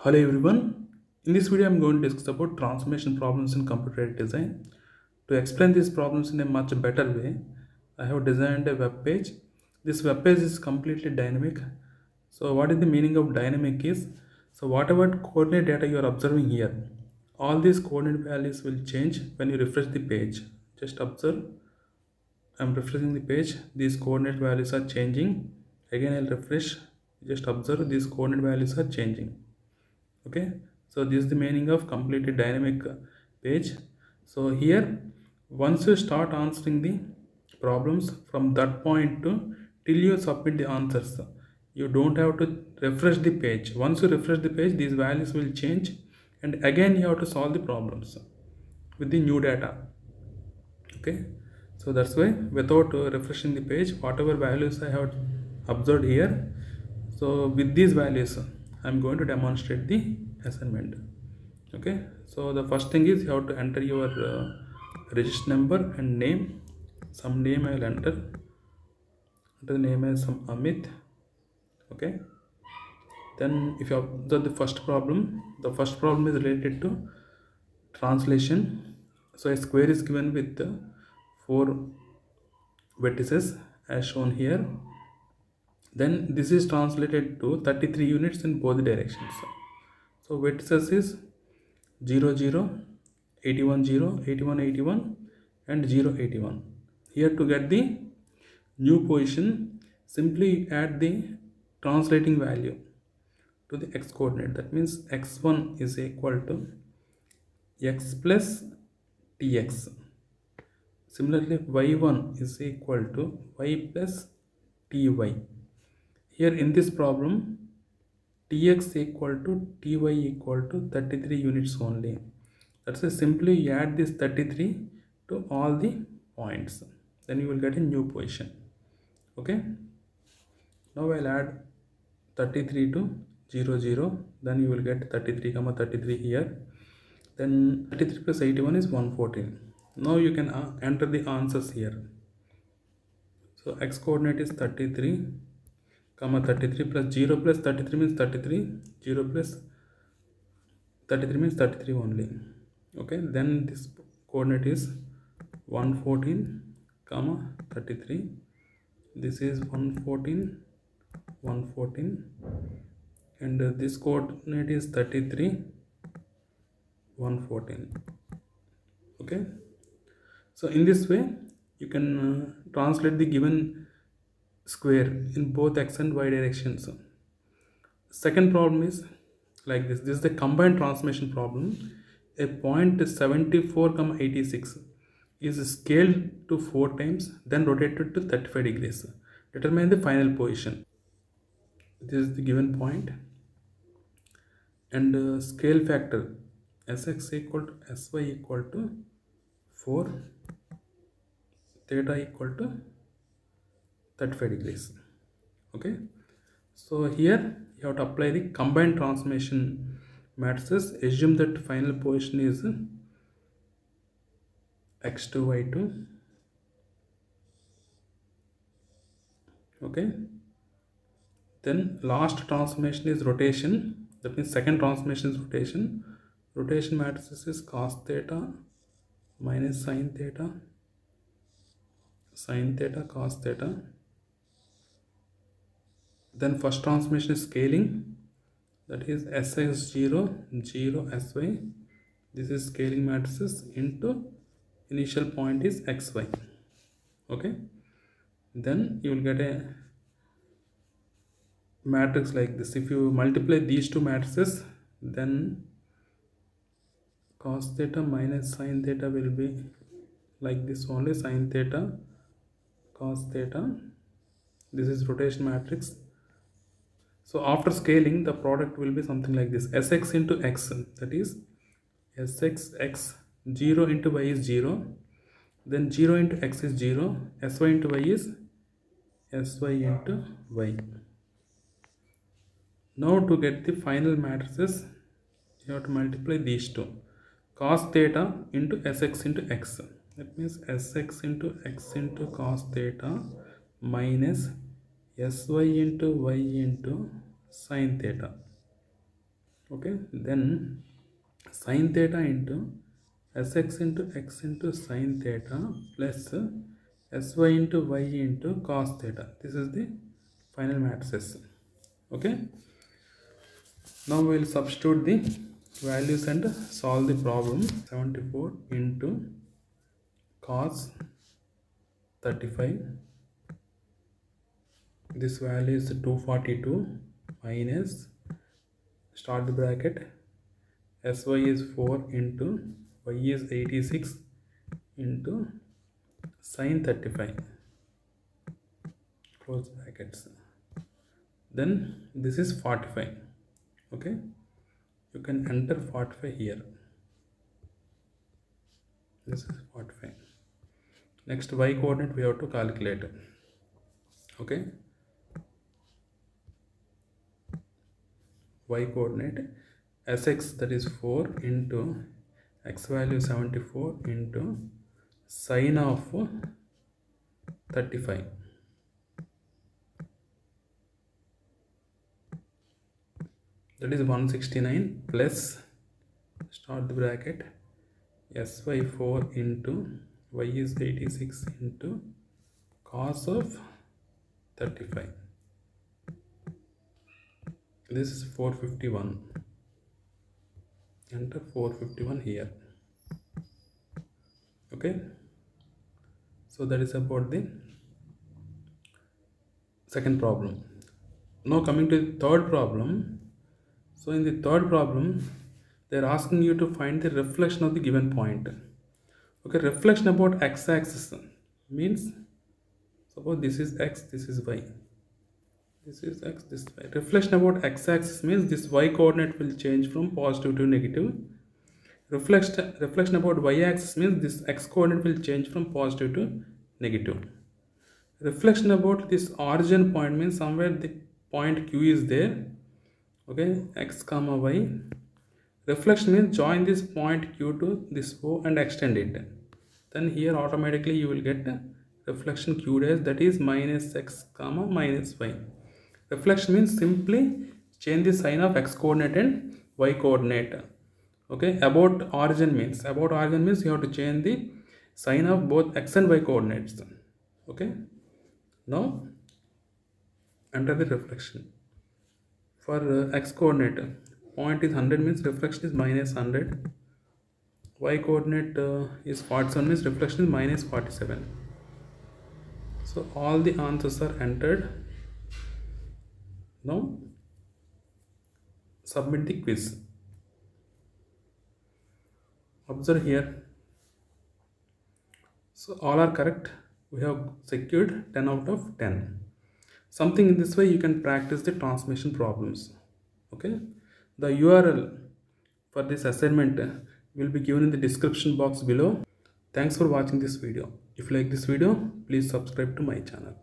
Hello everyone. In this video, I'm going to discuss about transformation problems in computer-aided design. To explain these problems in a much better way, I have designed a web page. This web page is completely dynamic. So what is the meaning of dynamic is, so whatever coordinate data you are observing here, all these coordinate values will change when you refresh the page. Just observe, I'm refreshing the page. These coordinate values are changing. Again, I'll refresh. Just observe, these coordinate values are changing. Okay, so this is the meaning of completely dynamic page. So here, once you start answering the problems from that point to till you submit the answers, you don't have to refresh the page. Once you refresh the page, these values will change, and again you have to solve the problems with the new data. Okay, so that's why without refreshing the page, whatever values I have observed here, so with these values I'm going to demonstrate the assignment. Okay, so the first thing is you have to enter your register number and name. Some name I will enter the name as some Amit. Okay, then if you observe the first problem is related to translation. So a square is given with 4 vertices as shown here. Then this is translated to 33 units in both directions. So vertices is 0 0, 81 0, 81 81 and 0 81. Here to get the new position, simply add the translating value to the x coordinate. That means x1 is equal to x plus tx. Similarly, y1 is equal to y plus ty. Here in this problem, tx equal to ty equal to 33 units only. That's why simply you add this 33 to all the points. Then you will get a new position. Okay. Now I'll add 33 to 0 0. Then you will get 33 comma 33 here. Then 33 plus 81 is 114. Now you can enter the answers here. So x coordinate is 33 comma 33 plus 0 plus 33 means 33, 0 plus 33 means 33 only. Okay, then this coordinate is 114 comma 33. This is 114 114 and this coordinate is 33 114. Okay, so in this way you can translate the given square in both x and y directions. Second problem is like this. This is the combined transformation problem. A point 74,86 is scaled to 4 times, then rotated to 35 degrees. Determine the final position. This is the given point, and scale factor sx equal to sy equal to 4, theta equal to 35 degrees. Okay, so here you have to apply the combined transformation matrices. Assume that final position is x2 y2. Okay, then last transformation is rotation. That means second transformation is rotation. Rotation matrices is cos theta minus sin theta cos theta. Then first transformation is scaling, that is sx0 0 sy. This is scaling matrices into initial point is xy. Okay, then you will get a matrix like this. If you multiply these two matrices, then cos theta minus sin theta will be like this only, sin theta cos theta. This is rotation matrix. So after scaling, the product will be something like this: sx into x, that is sx x, 0 into y is 0, then 0 into x is 0, sy into y is sy into y. Now to get the final matrices, you have to multiply these two: cos theta into sx into x. That means sx into x into cos theta minus sy into y into sin theta. Okay, then sine theta into sx into x into sine theta plus sy into y into cos theta. This is the final matrices. Okay, now we will substitute the values and solve the problem. 74 into cos 35, this value is 242 minus, start the bracket, sy is 4 into y is 86 into sine 35, close brackets. Then this is 45. Okay, you can enter 45 here. This is 45. Next, y coordinate we have to calculate. Okay, y coordinate sx, that is 4 into x value 74 into sine of 35, that is 169 plus, start the bracket, sy 4 into y is 86 into cos of 35. This is 451. Enter 451 here. Okay, so that is about the second problem. Now coming to the third problem. So in the third problem, they are asking you to find the reflection of the given point. Okay, reflection about x-axis means, suppose this is x, this is y, this is x, this is y. Reflection about x-axis means this y coordinate will change from positive to negative. Reflection about y-axis means this x coordinate will change from positive to negative. Reflection about this origin point means somewhere the point Q is there. Okay, x comma y. Reflection means join this point Q to this O and extend it. Then here automatically you will get reflection Q dash, that is minus x comma minus y. Reflection means simply change the sign of x coordinate and y coordinate. Okay, about origin means you have to change the sign of both x and y coordinates. Okay, now enter the reflection. For x coordinate, point is 100 means reflection is minus 100. Y coordinate is 47 means reflection is minus 47. So all the answers are entered. Now submit the quiz. Observe here. So all are correct. We have secured 10 out of 10. Something in this way you can practice the transformation problems. Okay, the URL for this assignment will be given in the description box below. Thanks for watching this video. If you like this video, please subscribe to my channel.